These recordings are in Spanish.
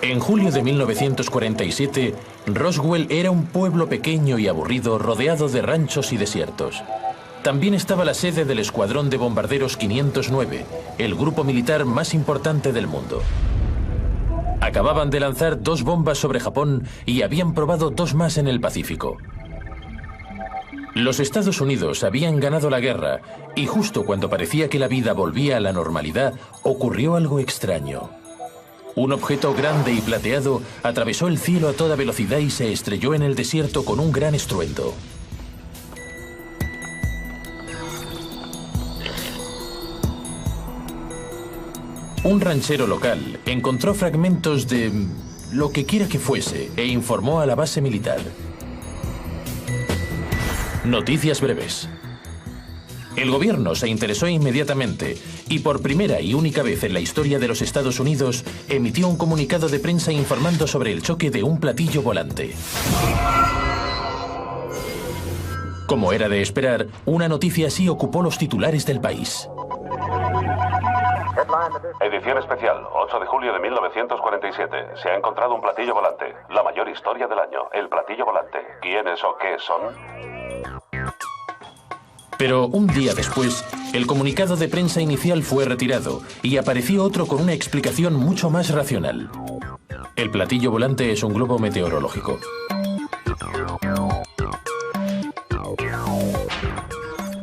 En julio de 1947, Roswell era un pueblo pequeño y aburrido rodeado de ranchos y desiertos. También estaba la sede del Escuadrón de Bombarderos 509, el grupo militar más importante del mundo. Acababan de lanzar 2 bombas sobre Japón y habían probado 2 más en el Pacífico. Los Estados Unidos habían ganado la guerra y justo cuando parecía que la vida volvía a la normalidad, ocurrió algo extraño. Un objeto grande y plateado atravesó el cielo a toda velocidad y se estrelló en el desierto con un gran estruendo. Un ranchero local encontró fragmentos de lo que quiera que fuese e informó a la base militar. Noticias breves. El gobierno se interesó inmediatamente y por primera y única vez en la historia de los Estados Unidos emitió un comunicado de prensa informando sobre el choque de un platillo volante. Como era de esperar, una noticia así ocupó los titulares del país. Edición especial, 8 de julio de 1947. Se ha encontrado un platillo volante. La mayor historia del año, el platillo volante. ¿Quiénes o qué son? Pero un día después, el comunicado de prensa inicial fue retirado y apareció otro con una explicación mucho más racional. El platillo volante es un globo meteorológico.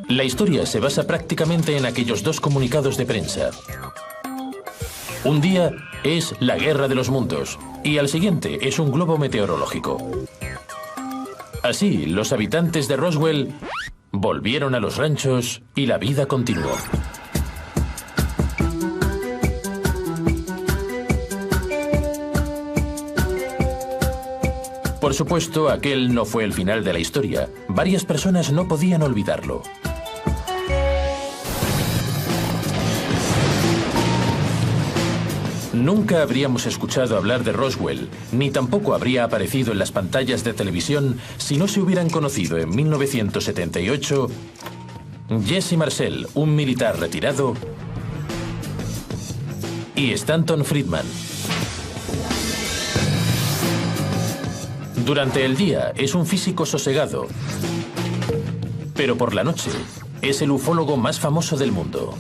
La historia se basa prácticamente en aquellos 2 comunicados de prensa. Un día es la guerra de los mundos y al siguiente es un globo meteorológico. Así, los habitantes de Roswell volvieron a los ranchos y la vida continuó. Por supuesto, aquel no fue el final de la historia. Varias personas no podían olvidarlo. Nunca habríamos escuchado hablar de Roswell, ni tampoco habría aparecido en las pantallas de televisión si no se hubieran conocido en 1978 Jesse Marcel, un militar retirado, y Stanton Friedman. Durante el día es un físico sosegado, pero por la noche es el ufólogo más famoso del mundo.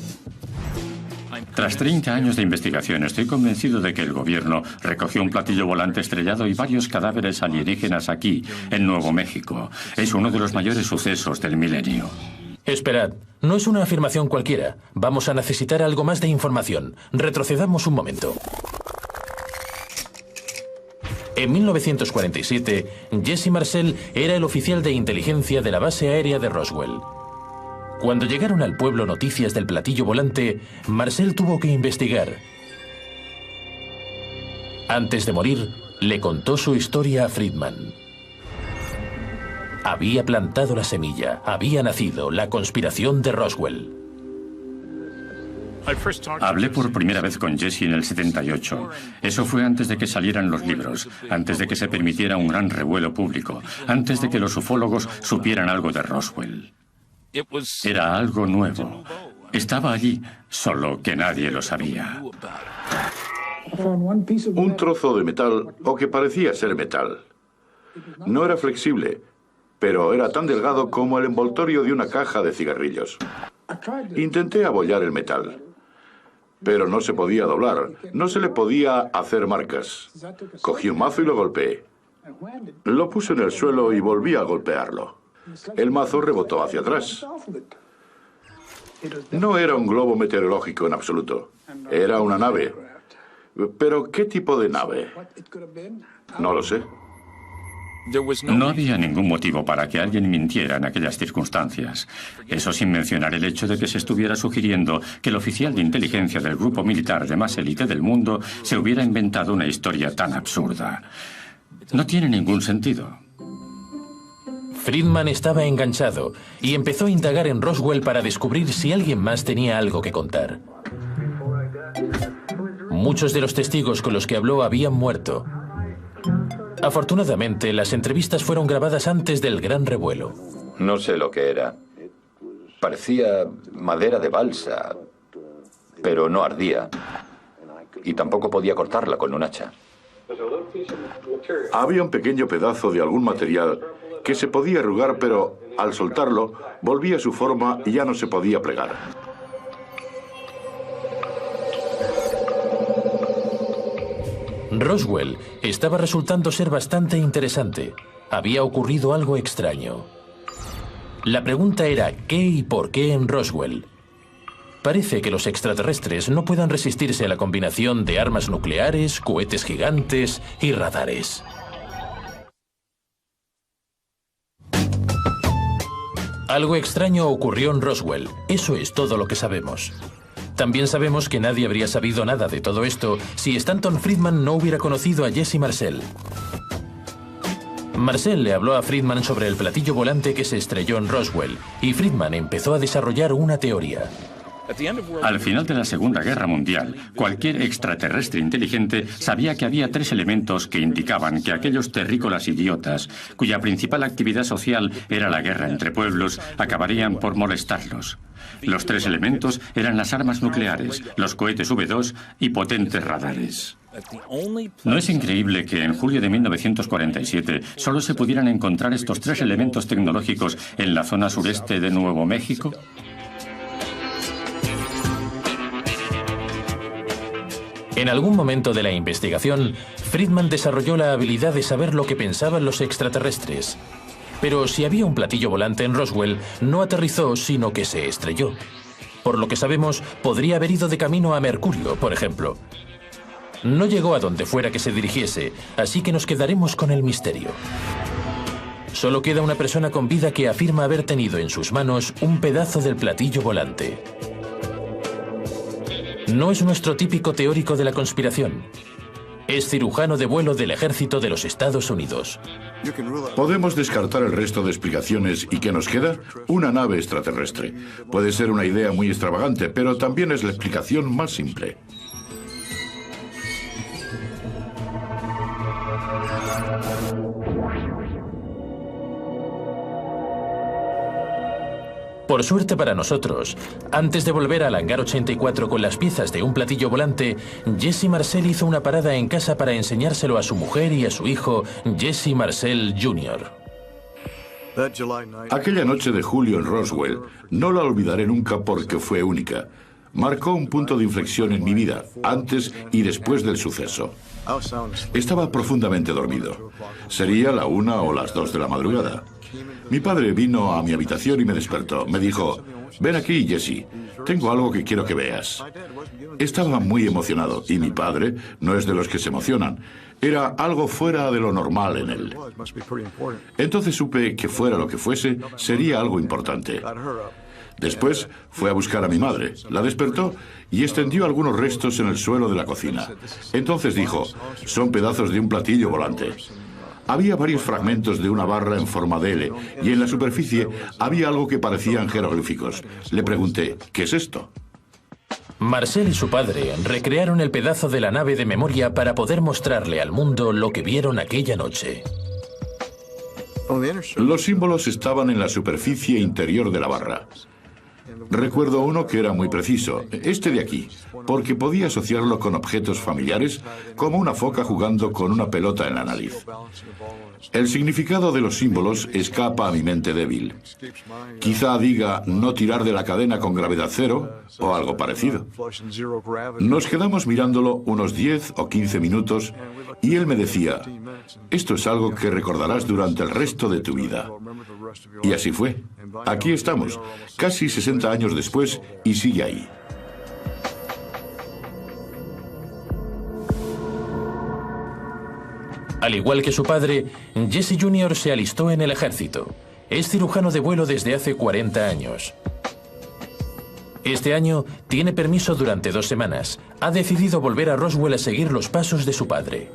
Tras 30 años de investigación, estoy convencido de que el gobierno recogió un platillo volante estrellado y varios cadáveres alienígenas aquí, en Nuevo México. Es uno de los mayores sucesos del milenio. Esperad, no es una afirmación cualquiera. Vamos a necesitar algo más de información. Retrocedamos un momento. En 1947, Jesse Marcel era el oficial de inteligencia de la base aérea de Roswell. Cuando llegaron al pueblo noticias del platillo volante, Marcel tuvo que investigar. Antes de morir, le contó su historia a Friedman. Había plantado la semilla, había nacido la conspiración de Roswell. Hablé por primera vez con Jesse en el 78. Eso fue antes de que salieran los libros, antes de que se permitiera un gran revuelo público, antes de que los ufólogos supieran algo de Roswell. Era algo nuevo. Estaba allí, solo que nadie lo sabía. Un trozo de metal, o que parecía ser metal. No era flexible, pero era tan delgado como el envoltorio de una caja de cigarrillos. Intenté abollar el metal, pero no se podía doblar, no se le podía hacer marcas. Cogí un mazo y lo golpeé. Lo puse en el suelo y volví a golpearlo. El mazo rebotó hacia atrás. No era un globo meteorológico en absoluto. Era una nave. ¿Pero qué tipo de nave? No lo sé. No había ningún motivo para que alguien mintiera en aquellas circunstancias. Eso sin mencionar el hecho de que se estuviera sugiriendo que el oficial de inteligencia del grupo militar de más élite del mundo se hubiera inventado una historia tan absurda. No tiene ningún sentido. Friedman estaba enganchado y empezó a indagar en Roswell para descubrir si alguien más tenía algo que contar. Muchos de los testigos con los que habló habían muerto. Afortunadamente, las entrevistas fueron grabadas antes del gran revuelo. No sé lo que era. Parecía madera de balsa, pero no ardía. Y tampoco podía cortarla con un hacha. Había un pequeño pedazo de algún material que se podía arrugar, pero al soltarlo volvía a su forma y ya no se podía plegar. Roswell estaba resultando ser bastante interesante. Había ocurrido algo extraño. La pregunta era ¿qué y por qué en Roswell? Parece que los extraterrestres no puedan resistirse a la combinación de armas nucleares, cohetes gigantes y radares. Algo extraño ocurrió en Roswell. Eso es todo lo que sabemos. También sabemos que nadie habría sabido nada de todo esto si Stanton Friedman no hubiera conocido a Jesse Marcel. Marcel le habló a Friedman sobre el platillo volante que se estrelló en Roswell, y Friedman empezó a desarrollar una teoría. Al final de la Segunda Guerra Mundial, cualquier extraterrestre inteligente sabía que había 3 elementos que indicaban que aquellos terrícolas idiotas, cuya principal actividad social era la guerra entre pueblos, acabarían por molestarlos. Los 3 elementos eran las armas nucleares, los cohetes V2 y potentes radares. ¿No es increíble que en julio de 1947 solo se pudieran encontrar estos 3 elementos tecnológicos en la zona sureste de Nuevo México? En algún momento de la investigación, Friedman desarrolló la habilidad de saber lo que pensaban los extraterrestres. Pero si había un platillo volante en Roswell, no aterrizó, sino que se estrelló. Por lo que sabemos, podría haber ido de camino a Mercurio, por ejemplo. No llegó a donde fuera que se dirigiese, así que nos quedaremos con el misterio. Solo queda una persona con vida que afirma haber tenido en sus manos un pedazo del platillo volante. No es nuestro típico teórico de la conspiración. Es cirujano de vuelo del Ejército de los Estados Unidos. Podemos descartar el resto de explicaciones y ¿qué nos queda? Una nave extraterrestre. Puede ser una idea muy extravagante, pero también es la explicación más simple. Por suerte para nosotros, antes de volver al hangar 84 con las piezas de un platillo volante, Jesse Marcel hizo una parada en casa para enseñárselo a su mujer y a su hijo, Jesse Marcel Jr. Aquella noche de julio en Roswell no la olvidaré nunca porque fue única. Marcó un punto de inflexión en mi vida, antes y después del suceso. Estaba profundamente dormido. Sería la 1 o las 2 de la madrugada. Mi padre vino a mi habitación y me despertó. Me dijo, ven aquí, Jesse, tengo algo que quiero que veas. Estaba muy emocionado y mi padre no es de los que se emocionan. Era algo fuera de lo normal en él. Entonces supe que fuera lo que fuese, sería algo importante. Después fue a buscar a mi madre, la despertó y extendió algunos restos en el suelo de la cocina. Entonces dijo, son pedazos de un platillo volante. Había varios fragmentos de una barra en forma de L y en la superficie había algo que parecían jeroglíficos. Le pregunté, ¿qué es esto? Marcel y su padre recrearon el pedazo de la nave de memoria para poder mostrarle al mundo lo que vieron aquella noche. Los símbolos estaban en la superficie interior de la barra. Recuerdo uno que era muy preciso, este de aquí, porque podía asociarlo con objetos familiares, como una foca jugando con una pelota en la nariz. El significado de los símbolos escapa a mi mente débil. Quizá diga no tirar de la cadena con gravedad cero o algo parecido. Nos quedamos mirándolo unos 10 o 15 minutos y él me decía, esto es algo que recordarás durante el resto de tu vida. Y así fue. Aquí estamos, casi 60 años después, y sigue ahí. Al igual que su padre, Jesse Jr. se alistó en el ejército. Es cirujano de vuelo desde hace 40 años. Este año tiene permiso durante 2 semanas. Ha decidido volver a Roswell a seguir los pasos de su padre.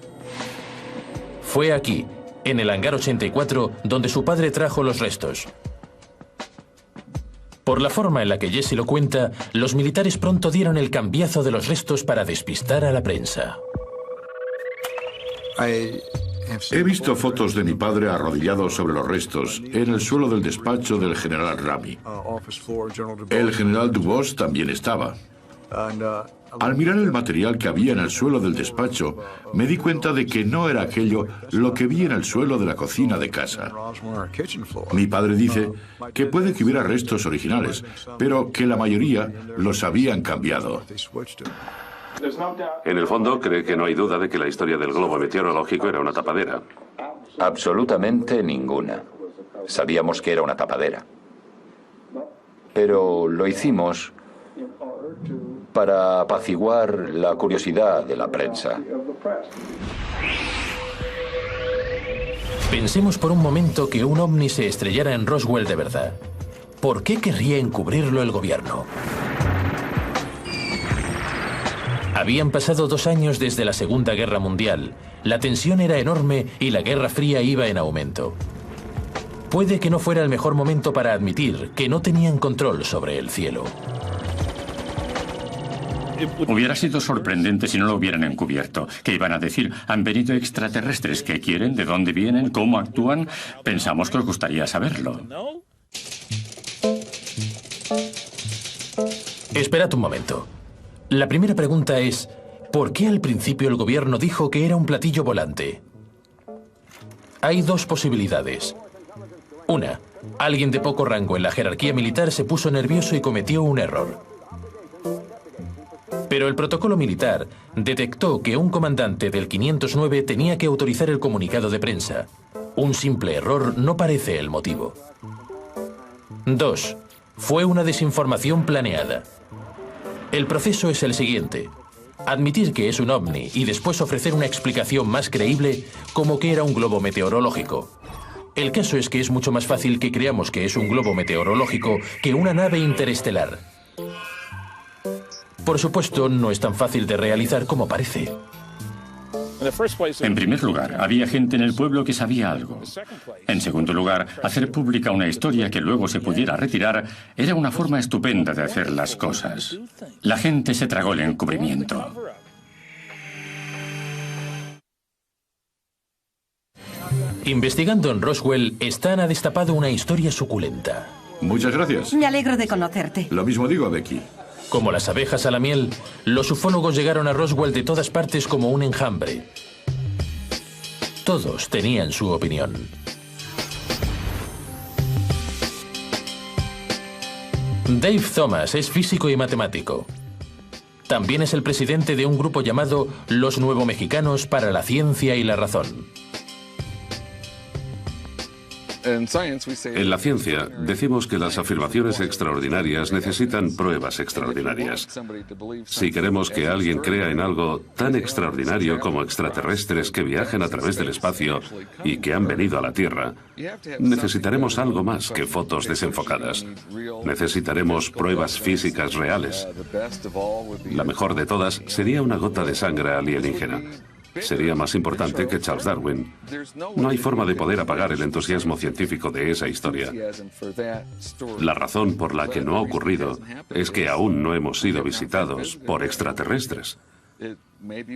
Fue aquí, en el hangar 84, donde su padre trajo los restos. Por la forma en la que Jesse lo cuenta, los militares pronto dieron el cambiazo de los restos para despistar a la prensa. He visto fotos de mi padre arrodillado sobre los restos en el suelo del despacho del general Rami. El general Dubos también estaba. Al mirar el material que había en el suelo del despacho, me di cuenta de que no era aquello lo que vi en el suelo de la cocina de casa. Mi padre dice que puede que hubiera restos originales, pero que la mayoría los habían cambiado. En el fondo, cree que no hay duda de que la historia del globo meteorológico era una tapadera. Absolutamente ninguna. Sabíamos que era una tapadera. Pero lo hicimos para apaciguar la curiosidad de la prensa. Pensemos por un momento que un ovni se estrellara en Roswell de verdad. ¿Por qué querría encubrirlo el gobierno? Habían pasado 2 años desde la Segunda Guerra Mundial. La tensión era enorme y la Guerra Fría iba en aumento. Puede que no fuera el mejor momento para admitir que no tenían control sobre el cielo. Hubiera sido sorprendente si no lo hubieran encubierto. ¿Qué iban a decir? ¿Han venido extraterrestres? ¿Qué quieren? ¿De dónde vienen? ¿Cómo actúan? Pensamos que os gustaría saberlo. Esperad un momento. La primera pregunta es, ¿por qué al principio el gobierno dijo que era un platillo volante? Hay 2 posibilidades. Una, alguien de poco rango en la jerarquía militar se puso nervioso y cometió un error. Pero el protocolo militar detectó que un comandante del 509 tenía que autorizar el comunicado de prensa. Un simple error no parece el motivo. 2. Fue una desinformación planeada. El proceso es el siguiente. Admitir que es un ovni y después ofrecer una explicación más creíble como que era un globo meteorológico. El caso es que es mucho más fácil que creamos que es un globo meteorológico que una nave interestelar. Por supuesto, no es tan fácil de realizar como parece. En primer lugar, había gente en el pueblo que sabía algo. En segundo lugar, hacer pública una historia que luego se pudiera retirar era una forma estupenda de hacer las cosas. La gente se tragó el encubrimiento. Investigando en Roswell, Stan ha destapado una historia suculenta. Muchas gracias. Me alegro de conocerte. Lo mismo digo, Becky. Como las abejas a la miel, los ufólogos llegaron a Roswell de todas partes como un enjambre. Todos tenían su opinión. Dave Thomas es físico y matemático. También es el presidente de un grupo llamado Los Nuevo Mexicanos para la Ciencia y la Razón. En la ciencia, decimos que las afirmaciones extraordinarias necesitan pruebas extraordinarias. Si queremos que alguien crea en algo tan extraordinario como extraterrestres que viajen a través del espacio y que han venido a la Tierra, necesitaremos algo más que fotos desenfocadas. Necesitaremos pruebas físicas reales. La mejor de todas sería una gota de sangre alienígena. Sería más importante que Charles Darwin. No hay forma de poder apagar el entusiasmo científico de esa historia. La razón por la que no ha ocurrido es que aún no hemos sido visitados por extraterrestres.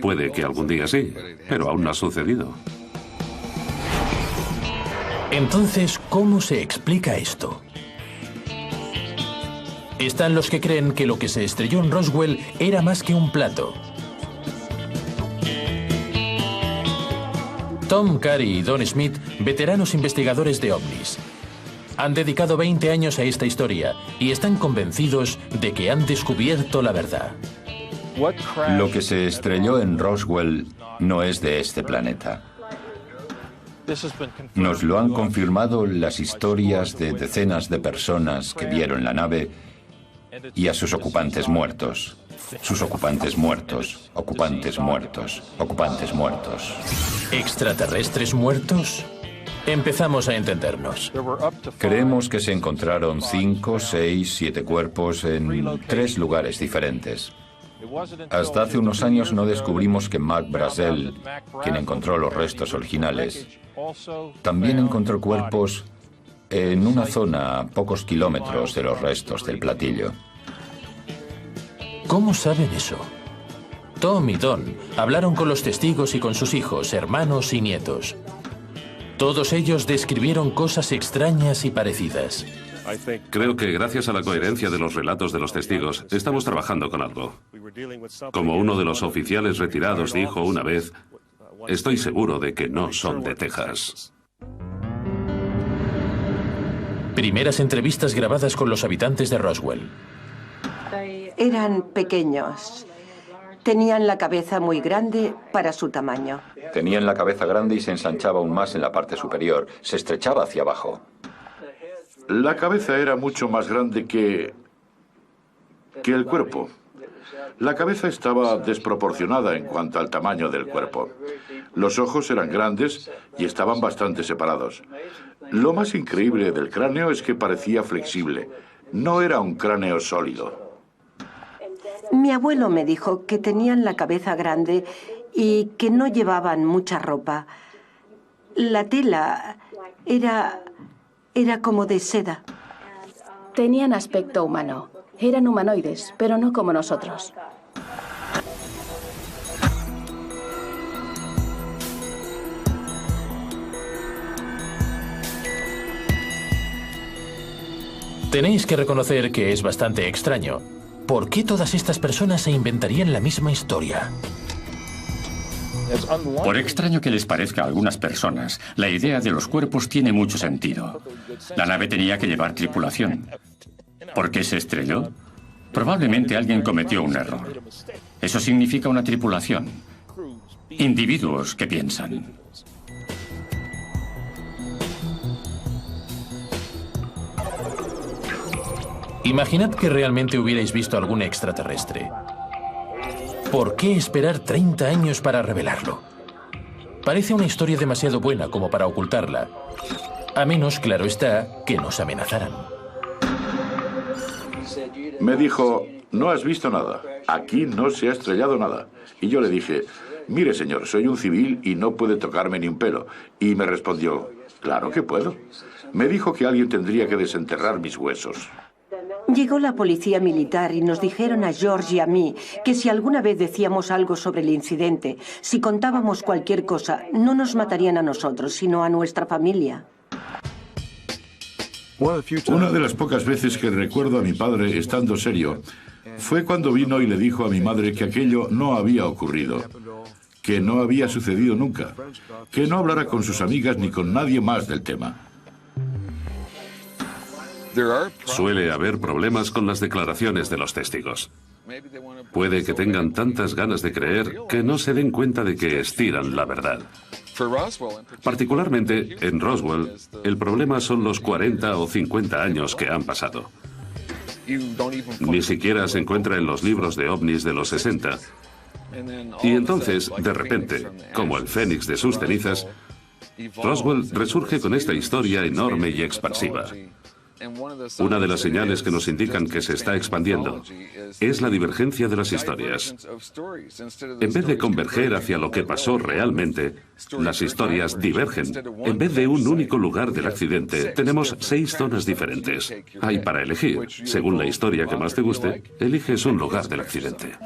Puede que algún día sí, pero aún no ha sucedido. Entonces, ¿cómo se explica esto? Están los que creen que lo que se estrelló en Roswell era más que un plato. Tom Carey y Don Smith, veteranos investigadores de ovnis. Han dedicado 20 años a esta historia y están convencidos de que han descubierto la verdad. Lo que se estrelló en Roswell no es de este planeta. Nos lo han confirmado las historias de decenas de personas que vieron la nave y a sus ocupantes muertos. Sus ocupantes muertos, ocupantes muertos, ocupantes muertos. ¿Extraterrestres muertos? Empezamos a entendernos. Creemos que se encontraron 5, 6, 7 cuerpos en 3 lugares diferentes. Hasta hace unos años no descubrimos que Mac Brazel, quien encontró los restos originales, también encontró cuerpos en una zona a pocos kilómetros de los restos del platillo. ¿Cómo saben eso? Tom y Don hablaron con los testigos y con sus hijos, hermanos y nietos. Todos ellos describieron cosas extrañas y parecidas. Creo que gracias a la coherencia de los relatos de los testigos, estamos trabajando con algo. Como uno de los oficiales retirados dijo una vez, estoy seguro de que no son de Texas. Primeras entrevistas grabadas con los habitantes de Roswell. Eran pequeños. Tenían la cabeza muy grande para su tamaño. Tenían la cabeza grande y se ensanchaba aún más en la parte superior. Se estrechaba hacia abajo. La cabeza era mucho más grande que el cuerpo. La cabeza estaba desproporcionada en cuanto al tamaño del cuerpo. Los ojos eran grandes y estaban bastante separados. Lo más increíble del cráneo es que parecía flexible. No era un cráneo sólido. Mi abuelo me dijo que tenían la cabeza grande y que no llevaban mucha ropa. La tela era como de seda. Tenían aspecto humano. Eran humanoides, pero no como nosotros. Tenéis que reconocer que es bastante extraño. ¿Por qué todas estas personas se inventarían la misma historia? Por extraño que les parezca a algunas personas, la idea de los cuerpos tiene mucho sentido. La nave tenía que llevar tripulación. ¿Por qué se estrelló? Probablemente alguien cometió un error. Eso significa una tripulación. Individuos que piensan. Imaginad que realmente hubierais visto algún extraterrestre. ¿Por qué esperar 30 años para revelarlo? Parece una historia demasiado buena como para ocultarla. A menos, claro está, que nos amenazaran. Me dijo, no has visto nada. Aquí no se ha estrellado nada. Y yo le dije, mire señor, soy un civil y no puede tocarme ni un pelo. Y me respondió, claro que puedo. Me dijo que alguien tendría que desenterrar mis huesos. Llegó la policía militar y nos dijeron a George y a mí que si alguna vez decíamos algo sobre el incidente, si contábamos cualquier cosa, no nos matarían a nosotros, sino a nuestra familia. Una de las pocas veces que recuerdo a mi padre estando serio fue cuando vino y le dijo a mi madre que aquello no había ocurrido, que no había sucedido nunca, que no hablara con sus amigas ni con nadie más del tema. Suele haber problemas con las declaraciones de los testigos. Puede que tengan tantas ganas de creer que no se den cuenta de que estiran la verdad. Particularmente en Roswell, el problema son los 40 o 50 años que han pasado. Ni siquiera se encuentra en los libros de ovnis de los 60. Y entonces, de repente, como el fénix de sus cenizas, Roswell resurge con esta historia enorme y expansiva. Una de las señales que nos indican que se está expandiendo es la divergencia de las historias. En vez de converger hacia lo que pasó realmente, las historias divergen. En vez de un único lugar del accidente, tenemos 6 zonas diferentes. Hay para elegir. Según la historia que más te guste, eliges un lugar del accidente.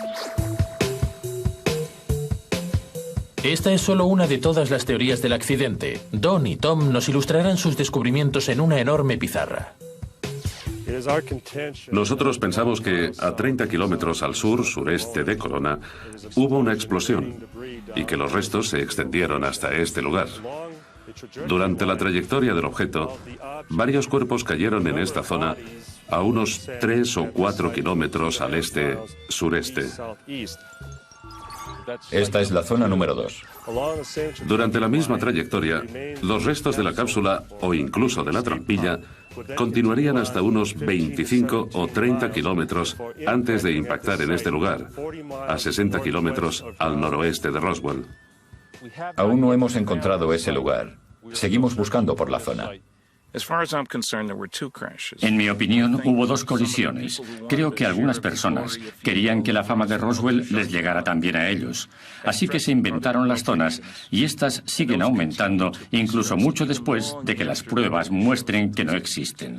Esta es solo una de todas las teorías del accidente. Don y Tom nos ilustrarán sus descubrimientos en una enorme pizarra. Nosotros pensamos que a 30 kilómetros al sur-sureste de Corona hubo una explosión y que los restos se extendieron hasta este lugar. Durante la trayectoria del objeto, varios cuerpos cayeron en esta zona a unos 3 o 4 kilómetros al este-sureste. Esta es la zona número 2. Durante la misma trayectoria, los restos de la cápsula o incluso de la trampilla continuarían hasta unos 25 o 30 kilómetros antes de impactar en este lugar, a 60 kilómetros al noroeste de Roswell. Aún no hemos encontrado ese lugar. Seguimos buscando por la zona. En mi opinión, hubo 2 colisiones. Creo que algunas personas querían que la fama de Roswell les llegara también a ellos. Así que se inventaron las zonas y estas siguen aumentando incluso mucho después de que las pruebas muestren que no existen.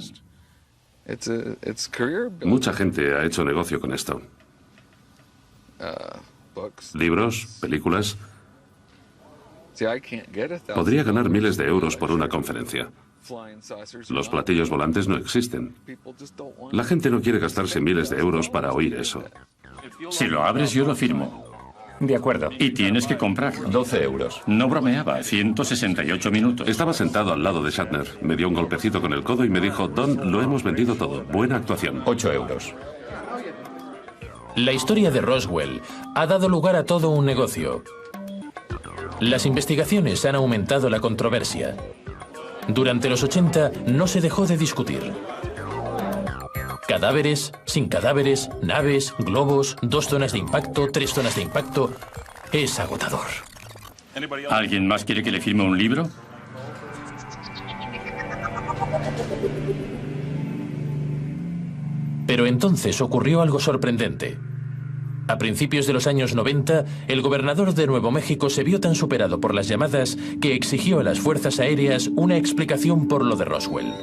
Mucha gente ha hecho negocio con esto. Libros, películas. Podría ganar miles de euros por una conferencia. Los platillos volantes no existen. La gente no quiere gastarse miles de euros para oír eso. Si lo abres, yo lo firmo. De acuerdo. Y tienes que comprarlo. 12 euros. No bromeaba, 168 minutos. Estaba sentado al lado de Shatner. Me dio un golpecito con el codo y me dijo: Don, lo hemos vendido todo. Buena actuación. 8 euros. La historia de Roswell ha dado lugar a todo un negocio. Las investigaciones han aumentado la controversia. Durante los 80 no se dejó de discutir. Cadáveres, sin cadáveres, naves, globos, 2 zonas de impacto, 3 zonas de impacto. Es agotador. ¿Alguien más quiere que le firme un libro? Pero entonces ocurrió algo sorprendente. A principios de los años 90, el gobernador de Nuevo México se vio tan superado por las llamadas que exigió a las fuerzas aéreas una explicación por lo de Roswell.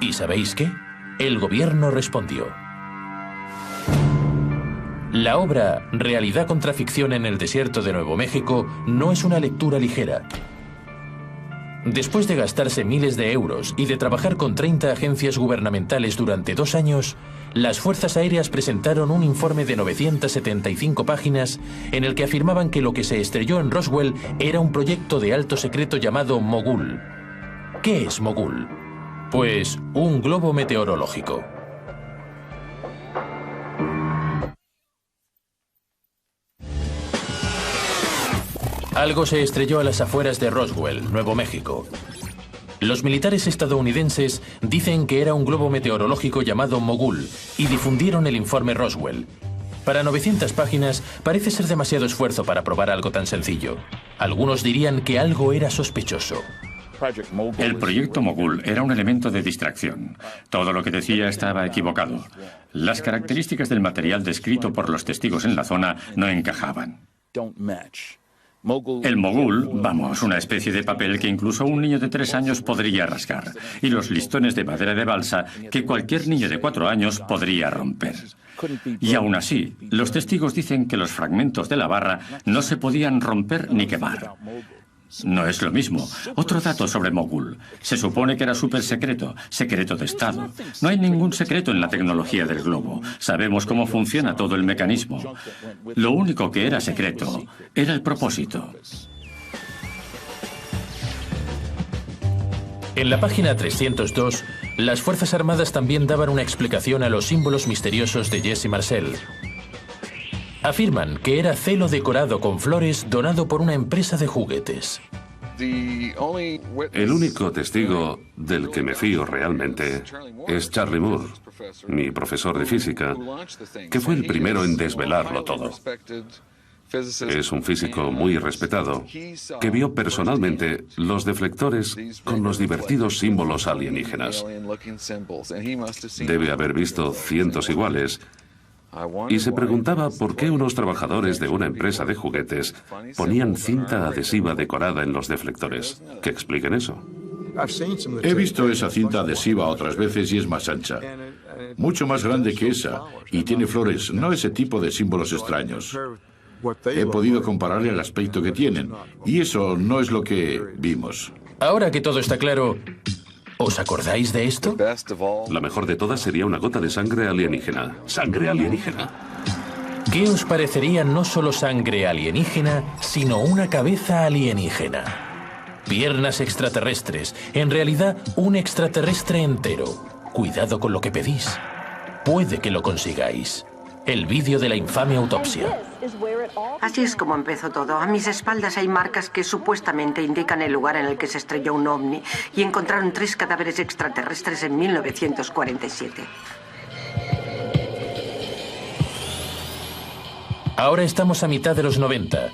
¿Y sabéis qué? El gobierno respondió. La obra Realidad contra ficción en el desierto de Nuevo México no es una lectura ligera. Después de gastarse miles de euros y de trabajar con 30 agencias gubernamentales durante 2 años, las fuerzas aéreas presentaron un informe de 975 páginas en el que afirmaban que lo que se estrelló en Roswell era un proyecto de alto secreto llamado Mogul. ¿Qué es Mogul? Pues un globo meteorológico. Algo se estrelló a las afueras de Roswell, Nuevo México. Los militares estadounidenses dicen que era un globo meteorológico llamado Mogul y difundieron el informe Roswell. Para 900 páginas parece ser demasiado esfuerzo para probar algo tan sencillo. Algunos dirían que algo era sospechoso. El proyecto Mogul era un elemento de distracción. Todo lo que decía estaba equivocado. Las características del material descrito por los testigos en la zona no encajaban. El Mogul, vamos, una especie de papel que incluso un niño de 3 años podría rasgar, y los listones de madera de balsa que cualquier niño de 4 años podría romper. Y aún así, los testigos dicen que los fragmentos de la barra no se podían romper ni quemar. No es lo mismo. Otro dato sobre Mogul. Se supone que era súper secreto, secreto de Estado. No hay ningún secreto en la tecnología del globo. Sabemos cómo funciona todo el mecanismo. Lo único que era secreto era el propósito. En la página 302, las Fuerzas Armadas también daban una explicación a los símbolos misteriosos de Jesse Marcel. Afirman que era celo decorado con flores donado por una empresa de juguetes. El único testigo del que me fío realmente es Charlie Moore, mi profesor de física, que fue el primero en desvelarlo todo. Es un físico muy respetado, que vio personalmente los deflectores con los divertidos símbolos alienígenas. Debe haber visto cientos iguales, y se preguntaba por qué unos trabajadores de una empresa de juguetes ponían cinta adhesiva decorada en los deflectores. ¿Que expliquen eso? He visto esa cinta adhesiva otras veces y es más ancha. Mucho más grande que esa, y tiene flores, no ese tipo de símbolos extraños. He podido compararle el aspecto que tienen, y eso no es lo que vimos. Ahora que todo está claro, ¿os acordáis de esto? La mejor de todas sería una gota de sangre alienígena. ¿Sangre alienígena? ¿Qué os parecería no solo sangre alienígena, sino una cabeza alienígena? Piernas extraterrestres, en realidad un extraterrestre entero. Cuidado con lo que pedís. Puede que lo consigáis. El vídeo de la infame autopsia. Así es como empezó todo. A mis espaldas hay marcas que supuestamente indican el lugar en el que se estrelló un ovni y encontraron 3 cadáveres extraterrestres en 1947. Ahora estamos a mitad de los 90.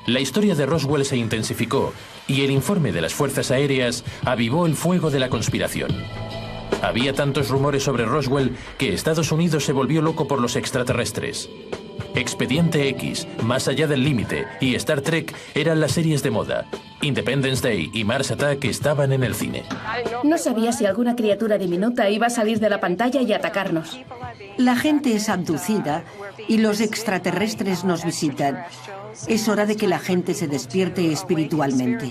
La historia de Roswell se intensificó y el informe de las fuerzas aéreas avivó el fuego de la conspiración. Había tantos rumores sobre Roswell que Estados Unidos se volvió loco por los extraterrestres. Expediente X, Más allá del límite y Star Trek eran las series de moda. Independence Day y Mars Attack estaban en el cine. No sabía si alguna criatura diminuta iba a salir de la pantalla y atacarnos. La gente es abducida y los extraterrestres nos visitan. Es hora de que la gente se despierte espiritualmente.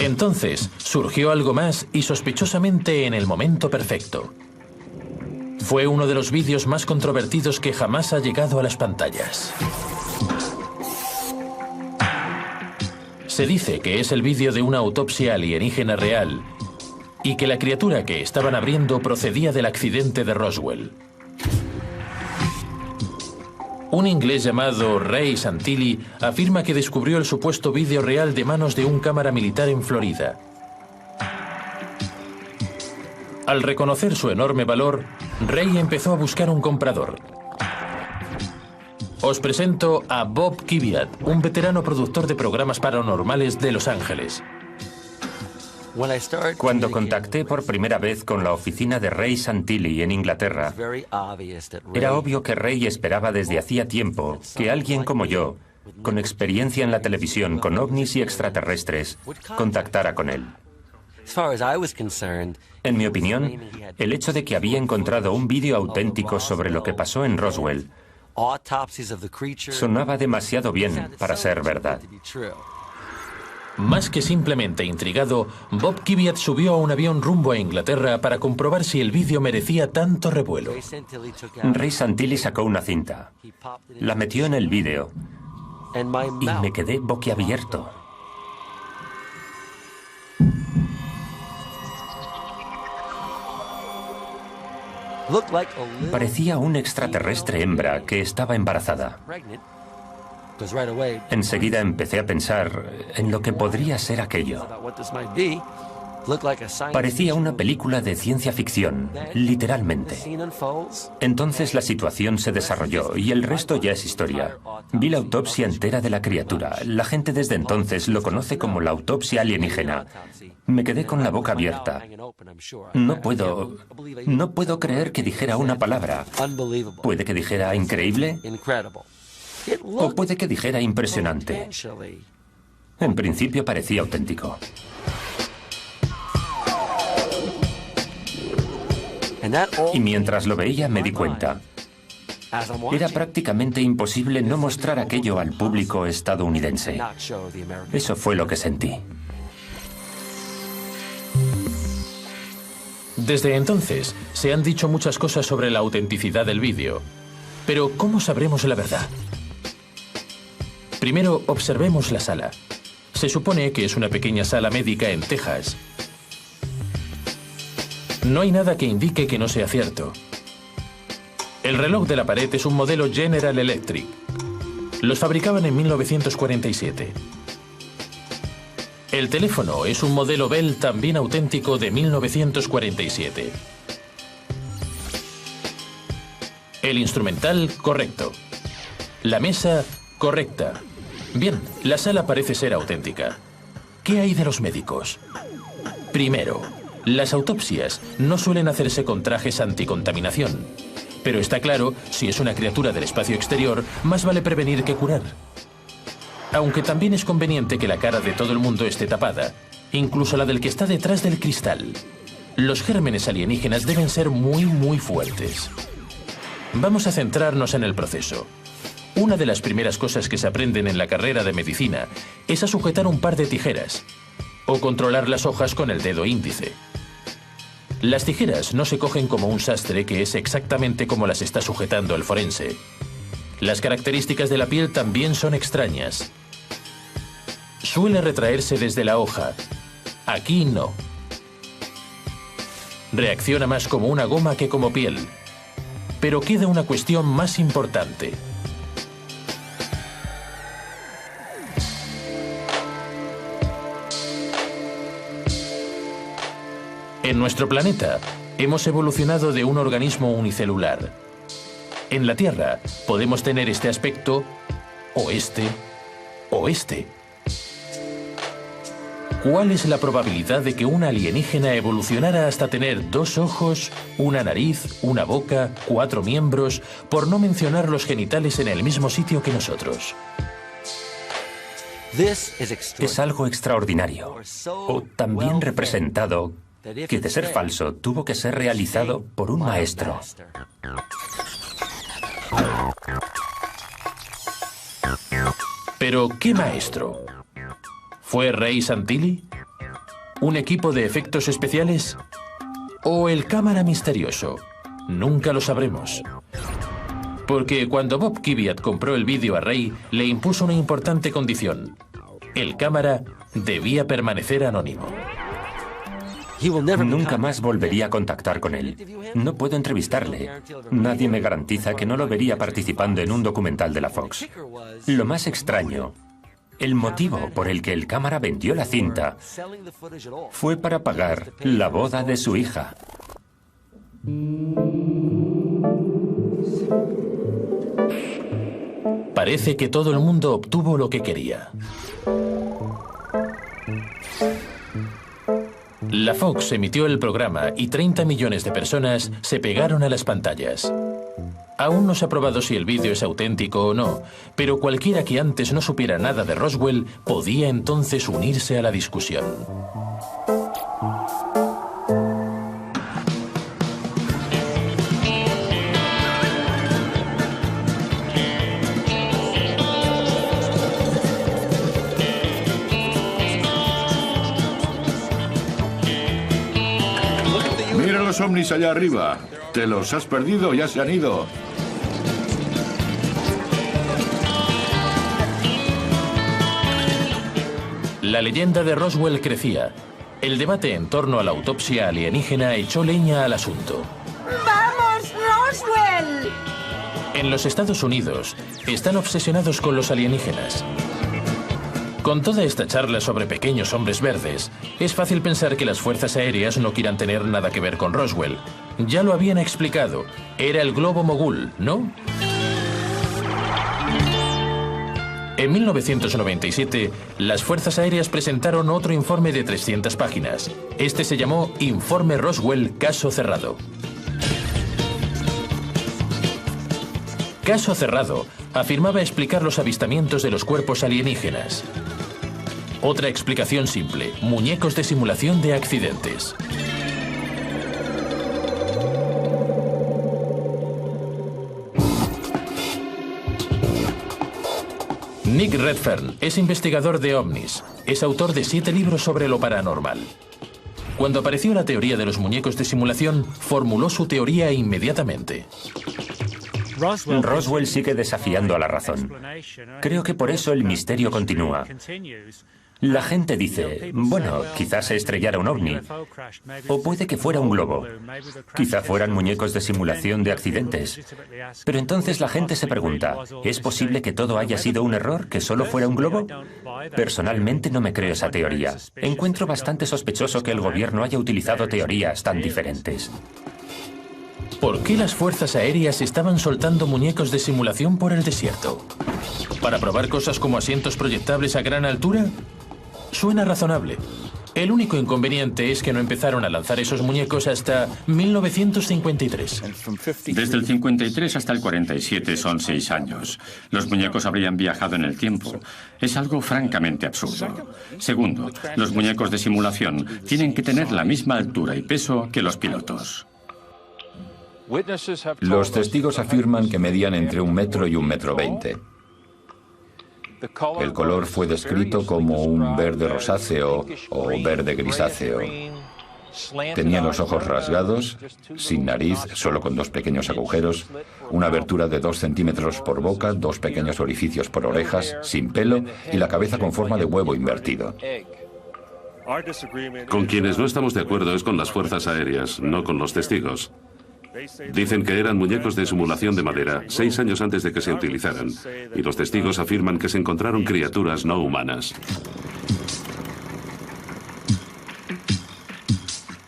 Entonces surgió algo más y sospechosamente en el momento perfecto. Fue uno de los vídeos más controvertidos que jamás ha llegado a las pantallas. Se dice que es el vídeo de una autopsia alienígena real y que la criatura que estaban abriendo procedía del accidente de Roswell. Un inglés llamado Ray Santilli afirma que descubrió el supuesto vídeo real de manos de un cámara militar en Florida. Al reconocer su enorme valor, Ray empezó a buscar un comprador. Os presento a Bob Kiviat, un veterano productor de programas paranormales de Los Ángeles. Cuando contacté por primera vez con la oficina de Ray Santilli en Inglaterra, era obvio que Ray esperaba desde hacía tiempo que alguien como yo, con experiencia en la televisión con ovnis y extraterrestres, contactara con él. En mi opinión, el hecho de que había encontrado un vídeo auténtico sobre lo que pasó en Roswell sonaba demasiado bien para ser verdad. Más que simplemente intrigado, Bob Kiviat subió a un avión rumbo a Inglaterra para comprobar si el vídeo merecía tanto revuelo. Ray Santilli sacó una cinta, la metió en el vídeo y me quedé boquiabierto. Parecía un extraterrestre hembra que estaba embarazada. Enseguida empecé a pensar en lo que podría ser aquello. Parecía una película de ciencia ficción, literalmente. Entonces la situación se desarrolló y el resto ya es historia. Vi la autopsia entera de la criatura. La gente desde entonces lo conoce como la autopsia alienígena. Me quedé con la boca abierta. No puedo creer que dijera una palabra. Puede que dijera increíble. O puede que dijera impresionante. En principio parecía auténtico. Y mientras lo veía me di cuenta. Era prácticamente imposible no mostrar aquello al público estadounidense. Eso fue lo que sentí. Desde entonces, se han dicho muchas cosas sobre la autenticidad del vídeo. Pero, ¿cómo sabremos la verdad? Primero, observemos la sala. Se supone que es una pequeña sala médica en Texas. No hay nada que indique que no sea cierto. El reloj de la pared es un modelo General Electric. Los fabricaban en 1947. El teléfono es un modelo Bell también auténtico de 1947. El instrumental, correcto. La mesa, correcta. Bien, la sala parece ser auténtica. ¿Qué hay de los médicos? Primero, las autopsias no suelen hacerse con trajes anticontaminación. Pero está claro, si es una criatura del espacio exterior, más vale prevenir que curar. Aunque también es conveniente que la cara de todo el mundo esté tapada, incluso la del que está detrás del cristal. Los gérmenes alienígenas deben ser muy fuertes. Vamos a centrarnos en el proceso. Una de las primeras cosas que se aprenden en la carrera de medicina es a sujetar un par de tijeras o controlar las hojas con el dedo índice. Las tijeras no se cogen como un sastre, que es exactamente como las está sujetando el forense. Las características de la piel también son extrañas. Suele retraerse desde la hoja. Aquí no. Reacciona más como una goma que como piel. Pero queda una cuestión más importante. En nuestro planeta, hemos evolucionado de un organismo unicelular. En la Tierra, podemos tener este aspecto, o este. ¿Cuál es la probabilidad de que un alienígena evolucionara hasta tener 2 ojos, una nariz, una boca, 4 miembros, por no mencionar los genitales en el mismo sitio que nosotros? Es algo extraordinario, o también representado, que de ser falso tuvo que ser realizado por un maestro. ¿Pero qué maestro? ¿Fue Ray Santilli? ¿Un equipo de efectos especiales? ¿O el cámara misterioso? Nunca lo sabremos. Porque cuando Bob Kiviat compró el vídeo a Ray, le impuso una importante condición. El cámara debía permanecer anónimo. Nunca más volvería a contactar con él. No puedo entrevistarle. Nadie me garantiza que no lo vería participando en un documental de la Fox. Lo más extraño, el motivo por el que el cámara vendió la cinta fue para pagar la boda de su hija. Parece que todo el mundo obtuvo lo que quería. La Fox emitió el programa y 30 millones de personas se pegaron a las pantallas. Aún no se ha probado si el vídeo es auténtico o no, pero cualquiera que antes no supiera nada de Roswell podía entonces unirse a la discusión. Mira los ovnis allá arriba. ¿Te los has perdido? Ya se han ido. La leyenda de Roswell crecía. El debate en torno a la autopsia alienígena echó leña al asunto. ¡Vamos, Roswell! En los Estados Unidos están obsesionados con los alienígenas. Con toda esta charla sobre pequeños hombres verdes, es fácil pensar que las fuerzas aéreas no quieran tener nada que ver con Roswell. Ya lo habían explicado. Era el globo mogul, ¿no? En 1997, las fuerzas aéreas presentaron otro informe de 300 páginas. Este se llamó Informe Roswell, caso cerrado. Caso cerrado afirmaba explicar los avistamientos de los cuerpos alienígenas. Otra explicación simple: muñecos de simulación de accidentes. Nick Redfern es investigador de ovnis. Es autor de 7 libros sobre lo paranormal. Cuando apareció la teoría de los muñecos de simulación, formuló su teoría inmediatamente. Roswell sigue desafiando a la razón. Creo que por eso el misterio continúa. La gente dice, bueno, quizás se estrellara un ovni. O puede que fuera un globo. Quizá fueran muñecos de simulación de accidentes. Pero entonces la gente se pregunta, ¿es posible que todo haya sido un error, que solo fuera un globo? Personalmente no me creo esa teoría. Encuentro bastante sospechoso que el gobierno haya utilizado teorías tan diferentes. ¿Por qué las fuerzas aéreas estaban soltando muñecos de simulación por el desierto? ¿Para probar cosas como asientos proyectables a gran altura? Suena razonable. El único inconveniente es que no empezaron a lanzar esos muñecos hasta 1953. Desde el 53 hasta el 47 son 6 años. Los muñecos habrían viajado en el tiempo. Es algo francamente absurdo. Segundo, los muñecos de simulación tienen que tener la misma altura y peso que los pilotos. Los testigos afirman que medían entre 1 metro y 1,20 m. El color fue descrito como un verde rosáceo o verde grisáceo. Tenían los ojos rasgados, sin nariz, solo con 2 pequeños agujeros, una abertura de 2 centímetros por boca, 2 pequeños orificios por orejas, sin pelo y la cabeza con forma de huevo invertido. Con quienes no estamos de acuerdo es con las fuerzas aéreas, no con los testigos. Dicen que eran muñecos de simulación de madera 6 años antes de que se utilizaran, y los testigos afirman que se encontraron criaturas no humanas.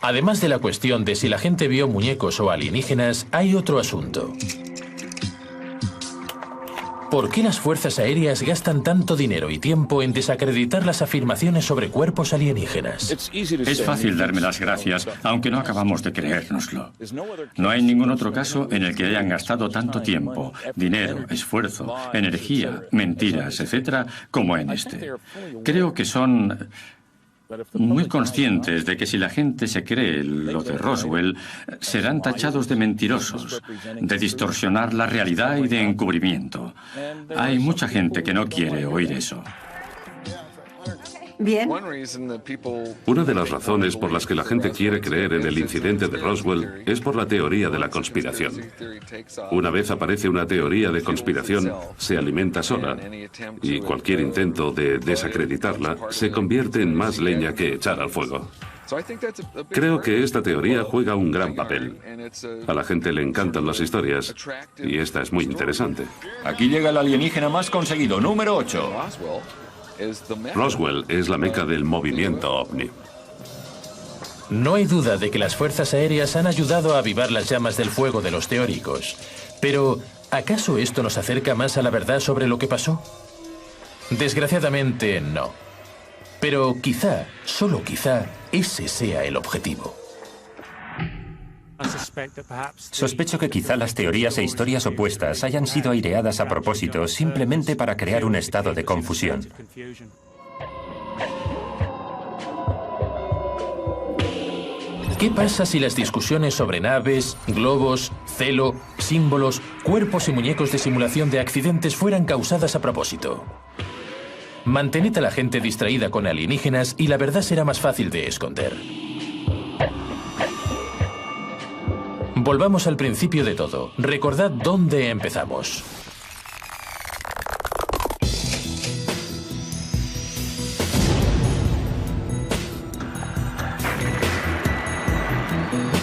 Además de la cuestión de si la gente vio muñecos o alienígenas, hay otro asunto. ¿Por qué las fuerzas aéreas gastan tanto dinero y tiempo en desacreditar las afirmaciones sobre cuerpos alienígenas? Es fácil darme las gracias, aunque no acabamos de creérnoslo. No hay ningún otro caso en el que hayan gastado tanto tiempo, dinero, esfuerzo, energía, mentiras, etc., como en este. Creo que son muy conscientes de que si la gente se cree lo de Roswell, serán tachados de mentirosos, de distorsionar la realidad y de encubrimiento. Hay mucha gente que no quiere oír eso. Bien. Una de las razones por las que la gente quiere creer en el incidente de Roswell es por la teoría de la conspiración. Una vez aparece una teoría de conspiración, se alimenta sola, y cualquier intento de desacreditarla se convierte en más leña que echar al fuego. Creo que esta teoría juega un gran papel. A la gente le encantan las historias, y esta es muy interesante. Aquí llega el alienígena más conseguido, número 8. Roswell es la meca del movimiento ovni. No hay duda de que las fuerzas aéreas han ayudado a avivar las llamas del fuego de los teóricos. Pero, ¿acaso esto nos acerca más a la verdad sobre lo que pasó? Desgraciadamente, no. Pero quizá, solo quizá, ese sea el objetivo. Sospecho que quizá las teorías e historias opuestas hayan sido aireadas a propósito simplemente para crear un estado de confusión. ¿Qué pasa si las discusiones sobre naves, globos, celo, símbolos, cuerpos y muñecos de simulación de accidentes fueran causadas a propósito? Mantened a la gente distraída con alienígenas y la verdad será más fácil de esconder. Volvamos al principio de todo. Recordad dónde empezamos.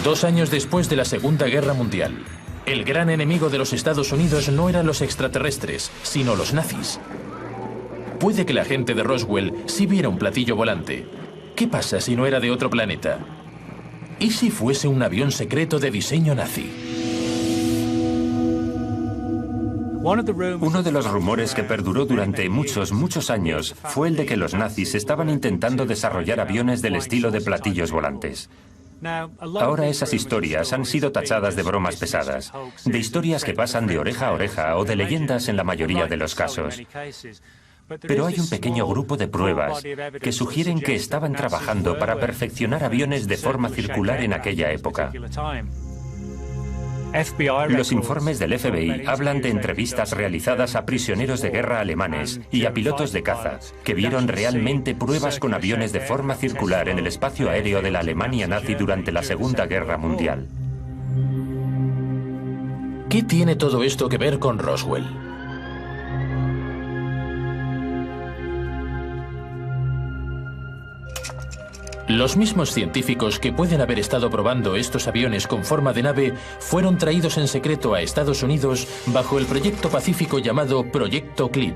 Dos años después de la Segunda Guerra Mundial, el gran enemigo de los Estados Unidos no eran los extraterrestres, sino los nazis. Puede que la gente de Roswell sí viera un platillo volante. ¿Qué pasa si no era de otro planeta? ¿Y si fuese un avión secreto de diseño nazi? Uno de los rumores que perduró durante muchos años fue el de que los nazis estaban intentando desarrollar aviones del estilo de platillos volantes. Ahora esas historias han sido tachadas de bromas pesadas, de historias que pasan de oreja a oreja o de leyendas en la mayoría de los casos. Pero hay un pequeño grupo de pruebas que sugieren que estaban trabajando para perfeccionar aviones de forma circular en aquella época. Los informes del FBI hablan de entrevistas realizadas a prisioneros de guerra alemanes y a pilotos de caza que vieron realmente pruebas con aviones de forma circular en el espacio aéreo de la Alemania nazi durante la Segunda Guerra Mundial. ¿Qué tiene todo esto que ver con Roswell? Los mismos científicos que pueden haber estado probando estos aviones con forma de nave fueron traídos en secreto a Estados Unidos bajo el proyecto pacífico llamado Proyecto Clip.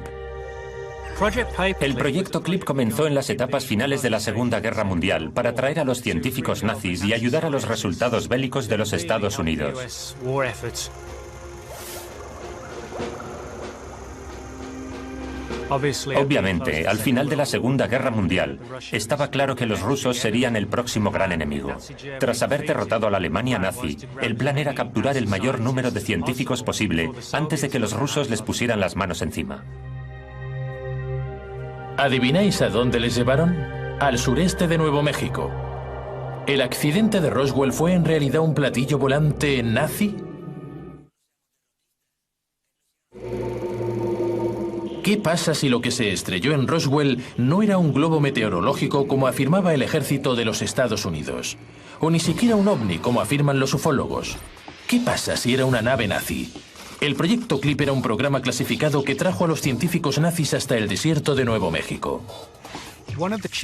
El Proyecto Clip comenzó en las etapas finales de la Segunda Guerra Mundial para atraer a los científicos nazis y ayudar a los resultados bélicos de los Estados Unidos. Obviamente, al final de la Segunda Guerra Mundial, estaba claro que los rusos serían el próximo gran enemigo. Tras haber derrotado a la Alemania nazi, el plan era capturar el mayor número de científicos posible antes de que los rusos les pusieran las manos encima. ¿Adivináis a dónde les llevaron? Al sureste de Nuevo México. ¿El accidente de Roswell fue en realidad un platillo volante nazi? ¿Qué pasa si lo que se estrelló en Roswell no era un globo meteorológico como afirmaba el ejército de los Estados Unidos? O ni siquiera un ovni como afirman los ufólogos. ¿Qué pasa si era una nave nazi? El Proyecto Clip era un programa clasificado que trajo a los científicos nazis hasta el desierto de Nuevo México.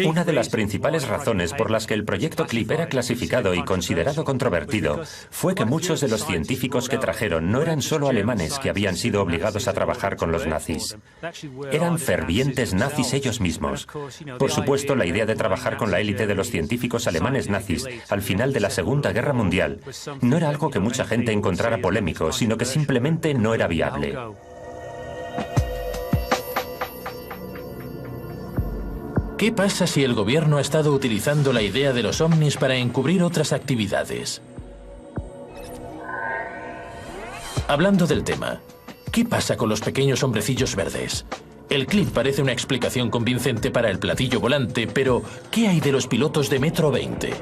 Una de las principales razones por las que el Proyecto Clip era clasificado y considerado controvertido fue que muchos de los científicos que trajeron no eran solo alemanes que habían sido obligados a trabajar con los nazis. Eran fervientes nazis ellos mismos. Por supuesto, la idea de trabajar con la élite de los científicos alemanes nazis al final de la Segunda Guerra Mundial no era algo que mucha gente encontrara polémico, sino que simplemente no era viable. ¿Qué pasa si el gobierno ha estado utilizando la idea de los ovnis para encubrir otras actividades? Hablando del tema, ¿qué pasa con los pequeños hombrecillos verdes? El clip parece una explicación convincente para el platillo volante, pero ¿qué hay de los pilotos de Metro 20?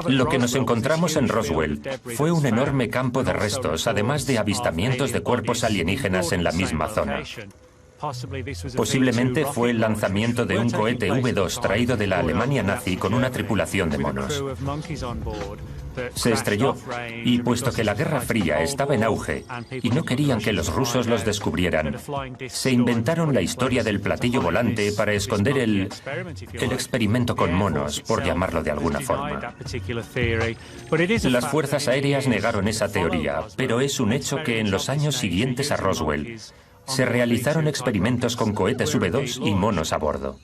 Lo que nos encontramos en Roswell fue un enorme campo de restos, además de avistamientos de cuerpos alienígenas en la misma zona. Posiblemente fue el lanzamiento de un cohete V2 traído de la Alemania nazi con una tripulación de monos. Se estrelló y, puesto que la Guerra Fría estaba en auge y no querían que los rusos los descubrieran, se inventaron la historia del platillo volante para esconder el experimento con monos, por llamarlo de alguna forma. Las fuerzas aéreas negaron esa teoría, pero es un hecho que en los años siguientes a Roswell se realizaron experimentos con cohetes V2 y monos a bordo.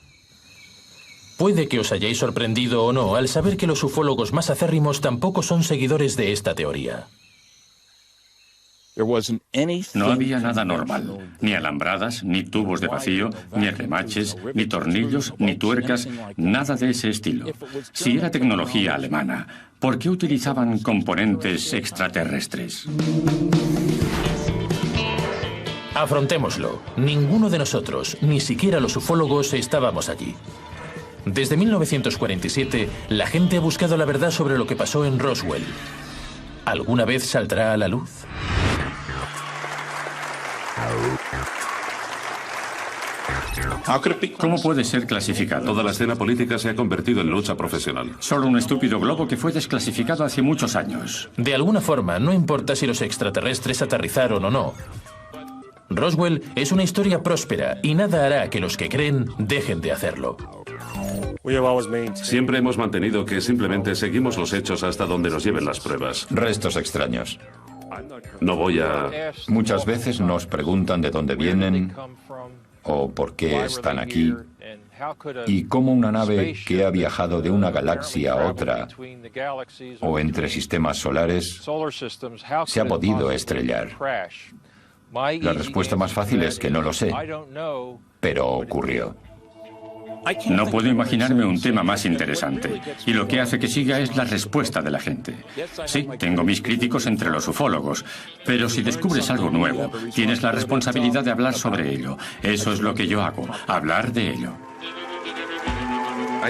Puede que os hayáis sorprendido o no al saber que los ufólogos más acérrimos tampoco son seguidores de esta teoría. No había nada normal, ni alambradas, ni tubos de vacío, ni remaches, ni tornillos, ni tuercas, nada de ese estilo. Si era tecnología alemana, ¿por qué utilizaban componentes extraterrestres? Afrontémoslo. Ninguno de nosotros, ni siquiera los ufólogos, estábamos allí. Desde 1947, la gente ha buscado la verdad sobre lo que pasó en Roswell. ¿Alguna vez saldrá a la luz? ¿Cómo puede ser clasificado? Toda la escena política se ha convertido en lucha profesional. Solo un estúpido globo que fue desclasificado hace muchos años. De alguna forma, no importa si los extraterrestres aterrizaron o no. Roswell es una historia próspera y nada hará que los que creen dejen de hacerlo. Siempre hemos mantenido que simplemente seguimos los hechos hasta donde nos lleven las pruebas. Restos extraños. No voy a... Muchas veces nos preguntan de dónde vienen o por qué están aquí y cómo una nave que ha viajado de una galaxia a otra o entre sistemas solares se ha podido estrellar. La respuesta más fácil es que no lo sé, pero ocurrió. No puedo imaginarme un tema más interesante. Y lo que hace que siga es la respuesta de la gente. Sí, tengo mis críticos entre los ufólogos, pero si descubres algo nuevo, tienes la responsabilidad de hablar sobre ello. Eso es lo que yo hago, hablar de ello.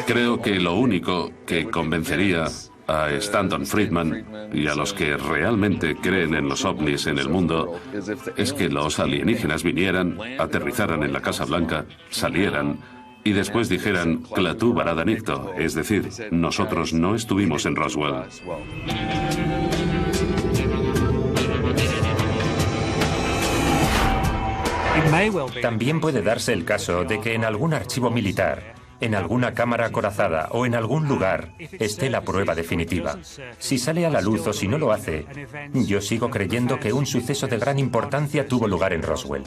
Creo que lo único que convencería a Stanton Friedman y a los que realmente creen en los ovnis en el mundo es que los alienígenas vinieran, aterrizaran en la Casa Blanca, salieran y después dijeran Klaatu barada nikto, es decir, nosotros no estuvimos en Roswell. También puede darse el caso de que en algún archivo militar, en alguna cámara acorazada o en algún lugar esté la prueba definitiva. Si sale a la luz o si no lo hace, yo sigo creyendo que un suceso de gran importancia tuvo lugar en Roswell.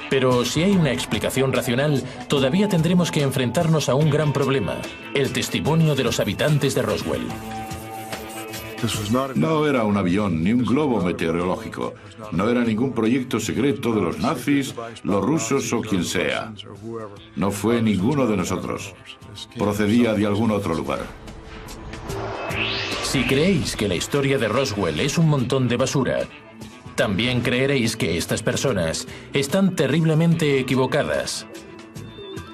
Pero si hay una explicación racional, todavía tendremos que enfrentarnos a un gran problema: el testimonio de los habitantes de Roswell. No era un avión ni un globo meteorológico. No era ningún proyecto secreto de los nazis, los rusos o quien sea. No fue ninguno de nosotros. Procedía de algún otro lugar. Si creéis que la historia de Roswell es un montón de basura, también creeréis que estas personas están terriblemente equivocadas.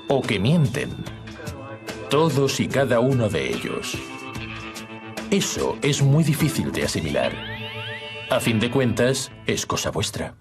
O que mienten. Todos y cada uno de ellos. Eso es muy difícil de asimilar. A fin de cuentas, es cosa vuestra.